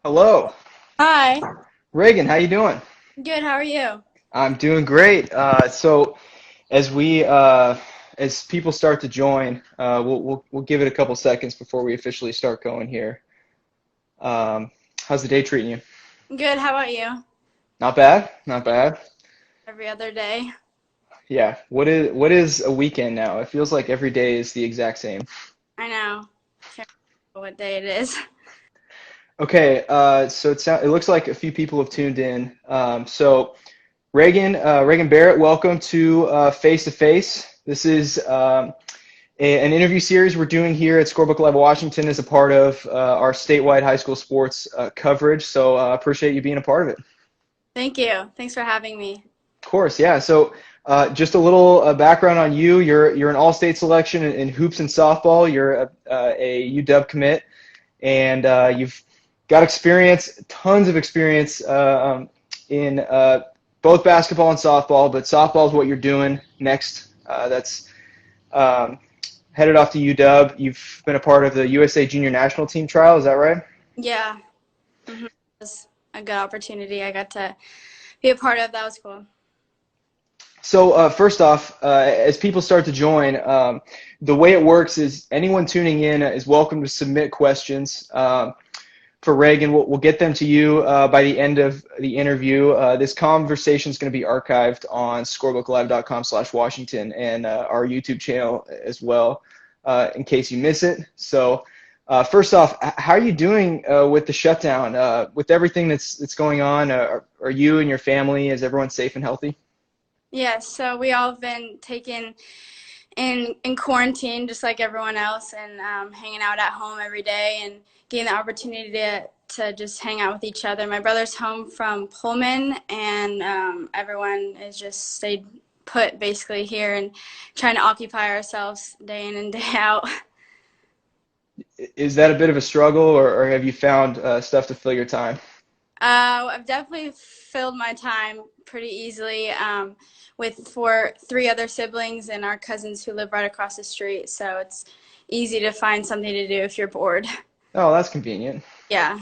Hello, Hi. Reagan. How you doing? Good. How are you? I'm doing great. So as we as people start to join, we'll give it a couple seconds before we officially start going here. Um, how's the day treating you? Good. How about you? Not bad, not bad. Every other day. Yeah. What is a weekend now? It feels like every day is the exact same. I know. Can't remember what day it is. Okay. So it looks like a few people have tuned in. So Reagan Barrett, welcome to Face to Face. This is an interview series we're doing here at Scorebook Live Washington as a part of our statewide high school sports coverage. So I appreciate you being a part of it. Thank you. Thanks for having me. Of course, yeah. So just a little background on you. You're an all-state selection in hoops and softball. You're a UW commit, and you've got experience, tons of experience in both basketball and softball. But softball is what you're doing next. That's um, headed off to UW. You've been a part of the USA Junior National Team trial. Is that right? Yeah. It was a good opportunity I got to be a part of. That was cool. So first off, as people start to join, the way it works is anyone tuning in is welcome to submit questions for Reagan. We'll get them to you by the end of the interview. This conversation is going to be archived on scorebooklive.com/Washington and our YouTube channel as well, in case you miss it. So first off, how are you doing with the shutdown? With everything that's going on, are you and your family, is everyone safe and healthy? Yeah. So we all have been taken in quarantine, just like everyone else, and hanging out at home every day and getting the opportunity to just hang out with each other. My brother's home from Pullman, and everyone is just stayed put basically here and trying to occupy ourselves day in and day out. Is that a bit of a struggle, or have you found stuff to fill your time? I've definitely filled my time pretty easily with three other siblings and our cousins who live right across the street. So it's easy to find something to do if you're bored. Oh, that's convenient. Yeah.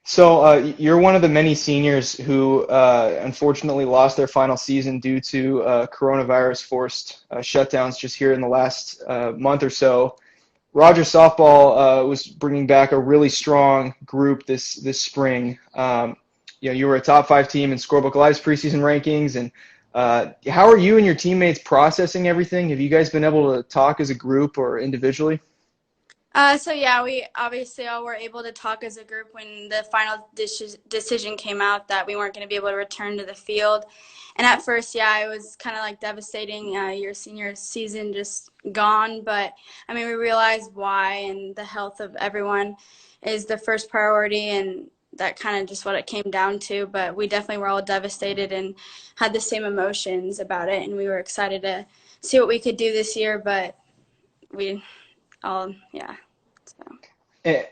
So you're one of the many seniors who unfortunately lost their final season due to coronavirus forced shutdowns just here in the last month or so. Rogers softball was bringing back a really strong group this spring. You were a top five team in Scorebook Live's preseason rankings, and how are you and your teammates processing everything? Have you guys been able to talk as a group or individually? So yeah, we obviously all were able to talk as a group when the final decision came out that we weren't going to be able to return to the field. And at first, yeah, it was kind of like devastating. Your senior season just gone, but I mean, we realized why, and the health of everyone is the first priority, and that kind of just what it came down to. But we definitely were all devastated and had the same emotions about it, and we were excited to see what we could do this year, but we all, yeah. So.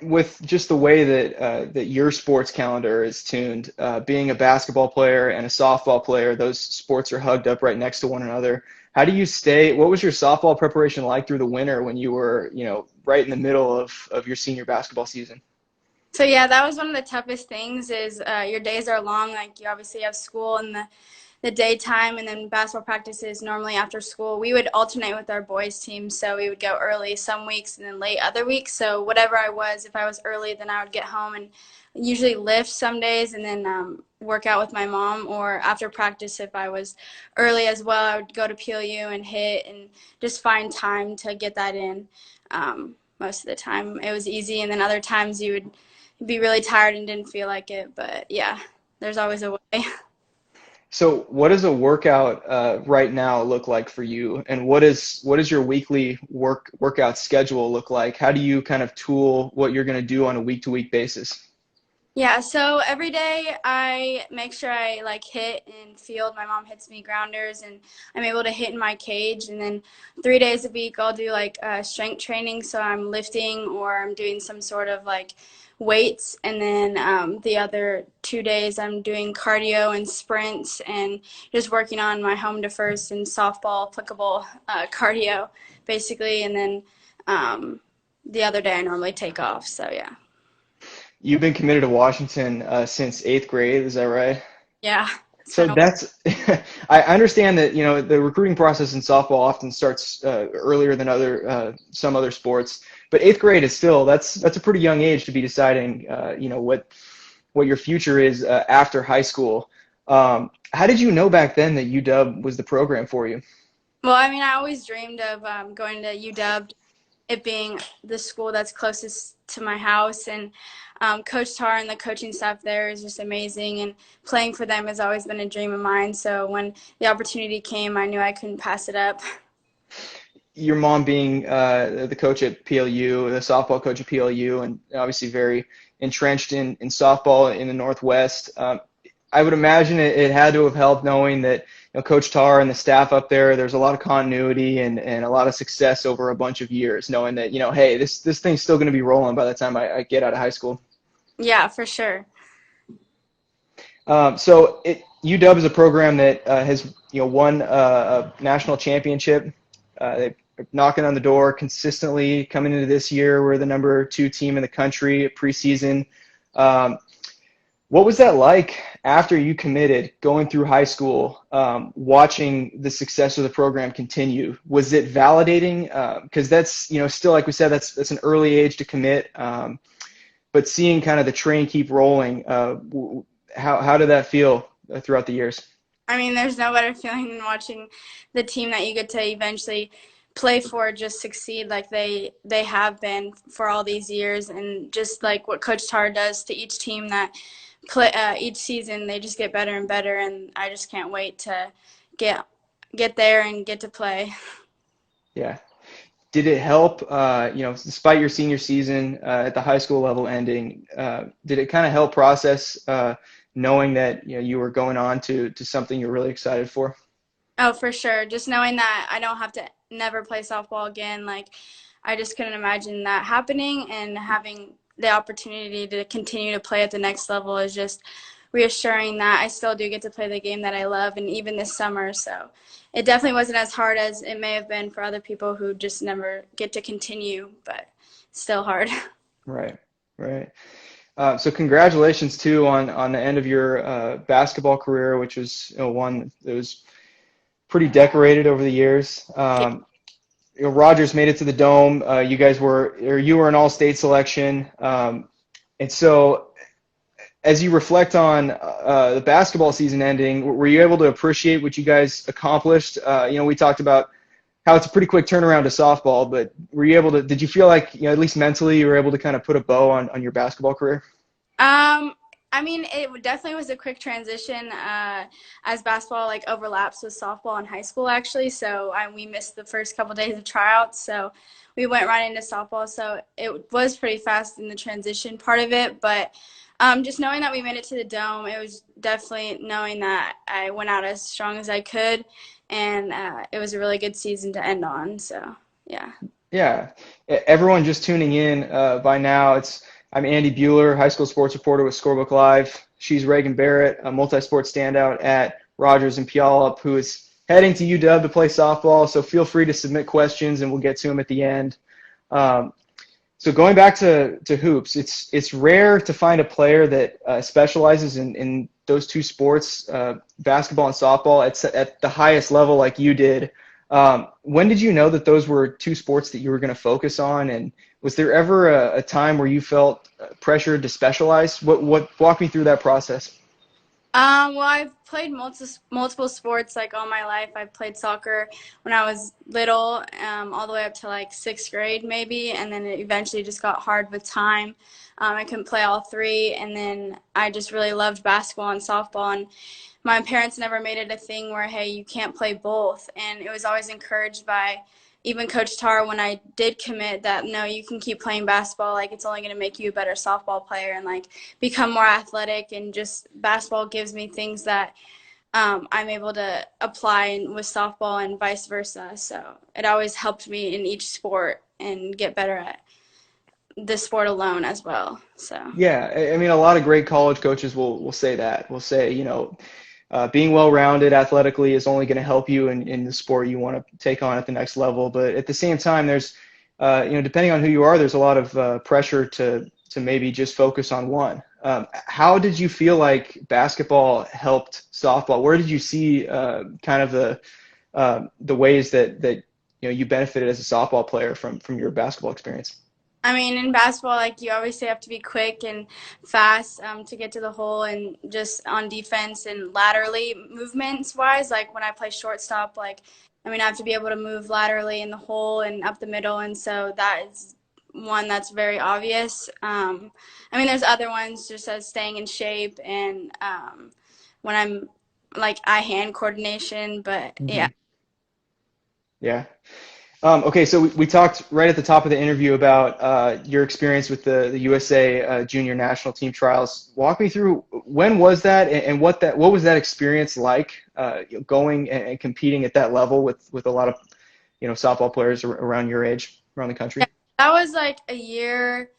With just the way that your sports calendar is tuned, being a basketball player and a softball player, those sports are hugged up right next to one another. How do you stay? What was your softball preparation like through the winter when you were, right in the middle of your senior basketball season? So yeah, that was one of the toughest things is your days are long. Like you obviously have school in the daytime and then basketball practices normally after school. We would alternate with our boys team. So we would go early some weeks and then late other weeks. So whatever I was, if I was early, then I would get home and usually lift some days and then work out with my mom. Or after practice, if I was early as well, I would go to PLU and hit and just find time to get that in. Most of the time it was easy. And then other times you would be really tired and didn't feel like it. But yeah, there's always a way. So, what does a workout right now look like for you, and what is your weekly workout schedule look like? How do you kind of tool what you're going to do on a week-to-week basis? Yeah, so every day I make sure I like hit and field. My mom hits me grounders and I'm able to hit in my cage. And then 3 days a week I'll do like strength training. So I'm lifting or I'm doing some sort of like weights. And then the other 2 days I'm doing cardio and sprints and just working on my home to first and softball, pickleball cardio basically. And then the other day I normally take off. So yeah. You've been committed to Washington since eighth grade, is that right? Yeah, it's So been a that's, I understand that, the recruiting process in softball often starts earlier than some other sports, but eighth grade is still, that's a pretty young age to be deciding, what your future is after high school. How did you know back then that UW was the program for you? Well, I mean, I always dreamed of going to UW, it being the school that's closest to my house. And Coach Tar and the coaching staff there is just amazing. And playing for them has always been a dream of mine. So when the opportunity came, I knew I couldn't pass it up. Your mom being the coach at PLU, the softball coach at PLU, and obviously very entrenched in softball in the Northwest. I would imagine it had to have helped knowing that Coach Tar and the staff up there, there's a lot of continuity and a lot of success over a bunch of years, knowing that, hey, this thing's still going to be rolling by the time I get out of high school. Yeah, for sure. UW is a program that has won a national championship. They're knocking on the door consistently coming into this year. We're the number 2 team in the country preseason. What was that like after you committed, going through high school, watching the success of the program continue? Was it validating? Because that's, still, like we said, that's an early age to commit. But seeing kind of the train keep rolling, how did that feel throughout the years? I mean, there's no better feeling than watching the team that you get to eventually play for just succeed like they have been for all these years, and just like what Coach Tar does to each team that play each season, they just get better and better, and I just can't wait to get there and get to play. Yeah. Did it help, despite your senior season at the high school level ending, did it kind of help process knowing that you were going on to something you're really excited for? Oh, for sure. Just knowing that I don't have to never play softball again, like I just couldn't imagine that happening, and having the opportunity to continue to play at the next level is just reassuring that I still do get to play the game that I love, and even this summer. So it definitely wasn't as hard as it may have been for other people who just never get to continue, but still hard. Right, right. So congratulations too on the end of your basketball career, which was one that was pretty decorated over the years. Rogers made it to the Dome. You were an all-state selection, and so as you reflect on the basketball season ending, were you able to appreciate what you guys accomplished? We talked about how it's a pretty quick turnaround to softball, but were you able to? Did you feel like, at least mentally, you were able to kind of put a bow on your basketball career? I mean, it definitely was a quick transition as basketball like overlaps with softball in high school, actually. So we missed the first couple days of tryouts, so we went right into softball. So it was pretty fast in the transition part of it, but just knowing that we made it to the Dome, it was definitely knowing that I went out as strong as I could, and it was a really good season to end on. So yeah. Yeah, everyone just tuning in by now. I'm Andy Buhler, high school sports reporter with Scorebook Live. She's Raigan Barrett, a multi-sport standout at Rogers and Puyallup, who is heading to UW to play softball. So feel free to submit questions, and we'll get to them at the end. So going back to hoops, it's rare to find a player that specializes in those two sports, basketball and softball, at the highest level like you did. When did you know that those were two sports that you were going to focus on, and was there ever a time where you felt pressured to specialize? What walk me through that process? Well, I've played multiple sports like all my life. I played soccer when I was little, all the way up to like sixth grade maybe, and then it eventually just got hard with time. I couldn't play all three, and then I just really loved basketball and softball, and my parents never made it a thing where, hey, you can't play both, and it was always encouraged by even Coach Tar when I did commit that, no, you can keep playing basketball, like it's only going to make you a better softball player and like become more athletic, and just basketball gives me things that I'm able to apply with softball and vice versa. So it always helped me in each sport and get better at the sport alone as well. So Yeah, I mean, a lot of great college coaches will say that. Will say, being well-rounded athletically is only going to help you in the sport you want to take on at the next level. But at the same time, there's, depending on who you are, there's a lot of pressure to to maybe just focus on one. How did you feel like basketball helped softball? Where did you see kind of the ways that you benefited as a softball player from your basketball experience? I mean, in basketball, like you obviously have to be quick and fast to get to the hole, and just on defense and laterally movements wise. Like when I play shortstop, like I mean, I have to be able to move laterally in the hole and up the middle, and so that is one that's very obvious. I mean, there's other ones just as staying in shape and when I'm like eye hand coordination, but yeah. Hmm. Yeah. Okay, so we talked right at the top of the interview about your experience with the USA Junior National Team trials. Walk me through when was that, and what was that experience like, going and competing at that level with a lot of softball players around your age around the country. Yeah, that was like a year,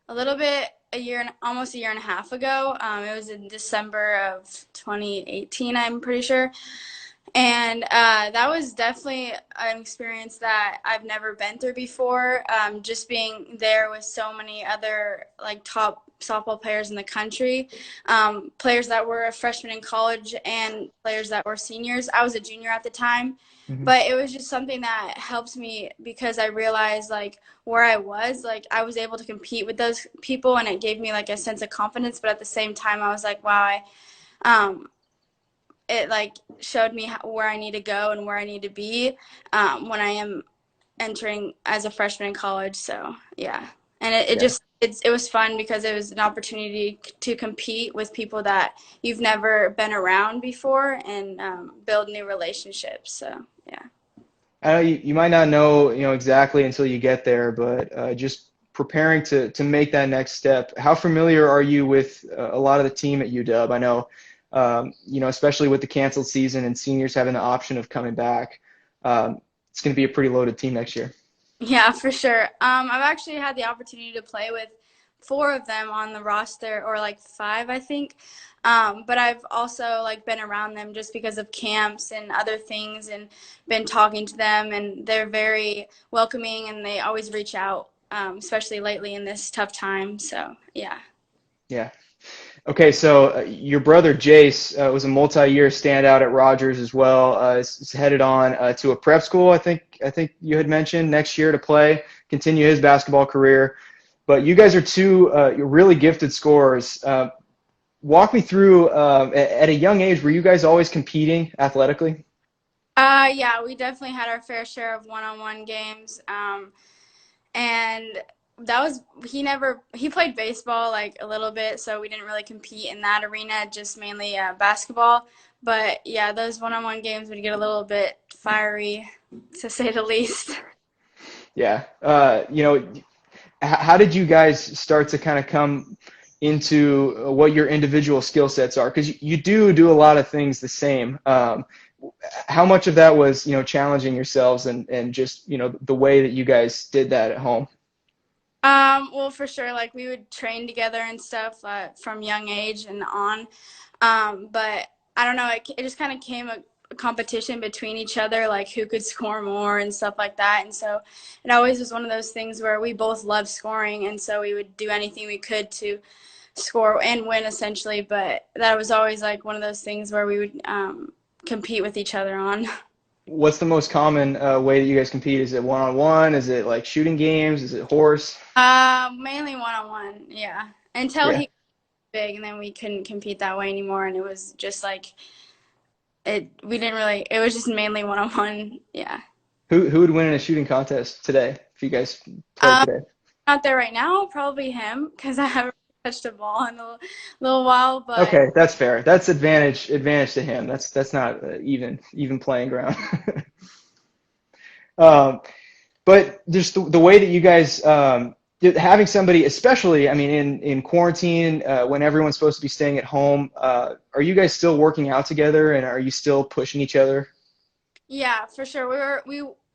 a little bit, a year and almost a year and a half ago. It was in December of 2018, I'm pretty sure. And that was definitely an experience that I've never been through before. Just being there with so many other like top softball players in the country, players that were freshmen in college and players that were seniors. I was a junior at the time, Hmm. but it was just something that helped me because I realized like where I was, like I was able to compete with those people, and it gave me like a sense of confidence. But at the same time, I was like, wow, um, it like showed me where I need to go and where I need to be when I am entering as a freshman in college. So yeah, and it Yeah. just it was fun because it was an opportunity to compete with people that you've never been around before and build new relationships. So yeah. I know you might not know exactly until you get there, but just preparing to make that next step. How familiar are you with a lot of the team at UW? I know especially with the canceled season and seniors having the option of coming back, it's going to be a pretty loaded team next year. Yeah, for sure. I've actually had the opportunity to play with four of them on the roster, or like five, I think. But I've also like been around them just because of camps and other things, and been talking to them, and they're very welcoming, and they always reach out, especially lately in this tough time. So yeah. Yeah. Okay, so your brother Jace was a multi-year standout at Rogers as well. Is headed on to a prep school. I think you had mentioned next year to continue his basketball career. But you guys are two really gifted scorers. Walk me through at a young age. Were you guys always competing athletically? Yeah, we definitely had our fair share of one-on-one games. And that was he played baseball like a little bit, so we didn't really compete in that arena, just mainly basketball. But yeah, those one-on-one games would get a little bit fiery, to say the least. Yeah. How did you guys start to kind of come into what your individual skill sets are? Because you do a lot of things the same. How much of that was challenging yourselves and just the way that you guys did that at home? Well, for sure, like we would train together and stuff from young age and on. But I don't know, it just kind of came a competition between each other, like who could score more and stuff like that. And so it always was one of those things where we both loved scoring, and so we would do anything we could to score and win essentially. But that was always like one of those things where we would compete with each other on. What's the most common way that you guys compete? Is it one-on-one? Is it like shooting games? Is it horse? Mainly one-on-one, yeah. Until Yeah. he got big, and then we couldn't compete that way anymore, and it was just like we didn't really. It was just mainly one-on-one, yeah. Who would win in a shooting contest today if you guys played Um, today? Not there right now, probably him, because I haven't touched a ball in a little while, but Okay, that's fair. That's advantage to him. That's not even playing ground. um, but just the way that you guys having somebody, especially I mean in quarantine when everyone's supposed to be staying at home, are you guys still working out together and are you still pushing each other? yeah, for sure.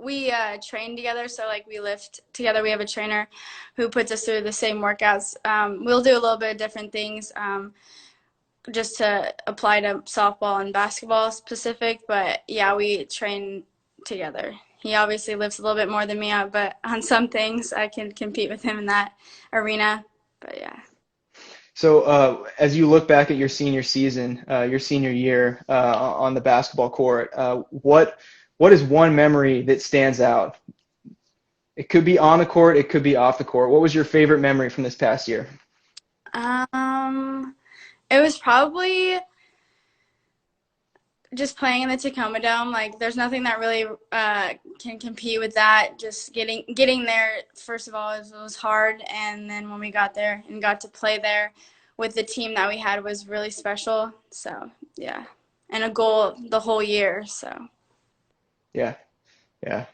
We train together, so like we lift together. We have a trainer who puts us through the same workouts. We'll do a little bit of different things. Just to apply to softball and basketball specific, but yeah, we train together. He obviously lifts a little bit more than me, but on some things I can compete with him in that arena. But yeah. So as you look back at your senior season, your senior year on the basketball court, what is one memory that stands out? It could be on the court, it could be off the court. What was your favorite memory from this past year? Um, it was probably just playing in the Tacoma Dome. Like, there's nothing that really can compete with that. Just getting there, first of all, it was hard, and then when we got there and got to play there with the team that we had was really special. So yeah, and a goal the whole year. So Yeah, yeah.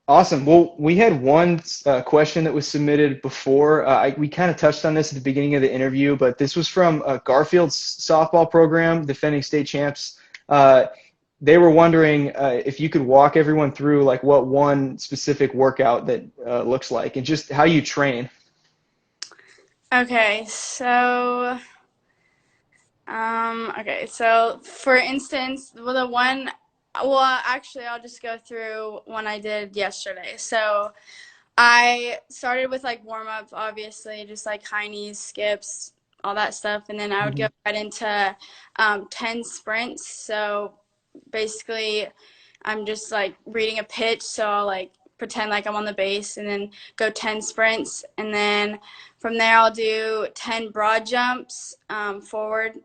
Awesome. Well, we had one question that was submitted before. We kind of touched on this at the beginning of the interview, but this was from Garfield's softball program, defending state champs. They were wondering if you could walk everyone through like what one specific workout that looks like and just how you train. okay, so for instance, actually, I'll just go through one I did yesterday. So I started with like warm up, obviously, just like high knees, skips, all that stuff, and then I would go right into 10 sprints. So basically, I'm just like reading a pitch, so I'll like pretend like I'm on the base and then go 10 sprints, and then from there I'll do 10 broad jumps forward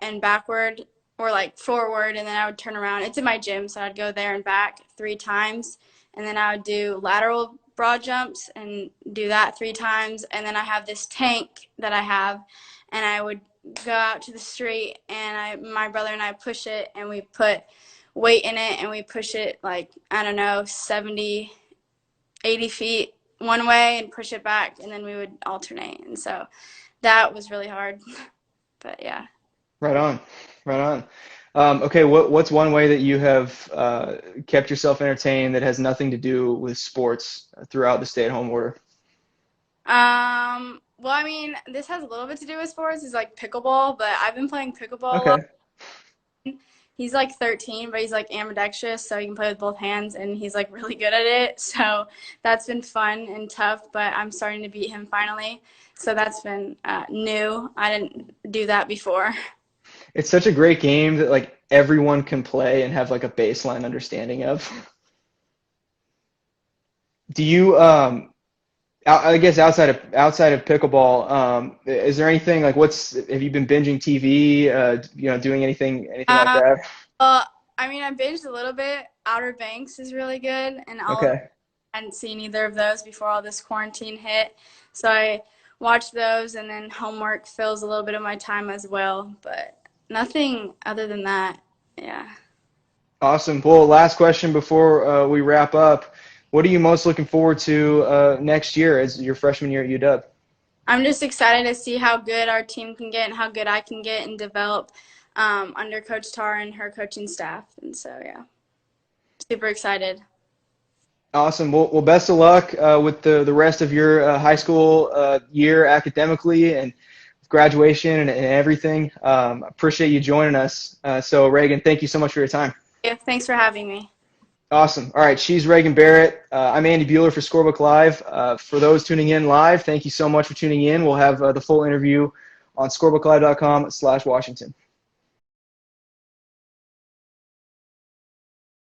and backward, or like forward, and then I would turn around. It's in my gym, so I'd go there and back 3 times, and then I would do lateral broad jumps and do that 3 times, and then I have this tank that I have, and I would go out to the street, and my brother and I push it, and we put weight in it, and we push it like, I don't know, 70, 80 feet one way and push it back, and then we would alternate, and so that was really hard. But yeah. Right on, right on. Okay, what's one way that you have kept yourself entertained that has nothing to do with sports throughout the stay-at-home order? Well, I mean, this has a little bit to do with sports. It's like pickleball, but I've been playing pickleball a Okay, lot. He's like 13, but he's like ambidextrous, so he can play with both hands, and he's like really good at it. So that's been fun and tough, but I'm starting to beat him finally. So that's been new. I didn't do that before. it's such a great game that like everyone can play and have like a baseline understanding of. Do you I guess outside of pickleball, is there anything like have you been binging TV, doing anything like Uh, that? well, I mean, I binged a little bit. Outer Banks is really good, and Okay. I hadn't seen either of those before all this quarantine hit. So I watched those, and then homework fills a little bit of my time as well, but nothing other than that. Yeah. Awesome. Well, last question before we wrap up. What are you most looking forward to next year as your freshman year at UW? I'm just excited to see how good our team can get and how good I can get and develop under Coach Tar and her coaching staff. And so, yeah, super excited. Awesome. Well, best of luck with the rest of your high school year academically and graduation and everything. Appreciate you joining us. So, Raigan, thank you so much for your time. Yeah, thanks for having me. Awesome. All right, she's Raigan Barrett. I'm Andy Buhler for Scorebook Live. For those tuning in live, thank you so much for tuning in. We'll have the full interview on scorebooklive.com/Washington.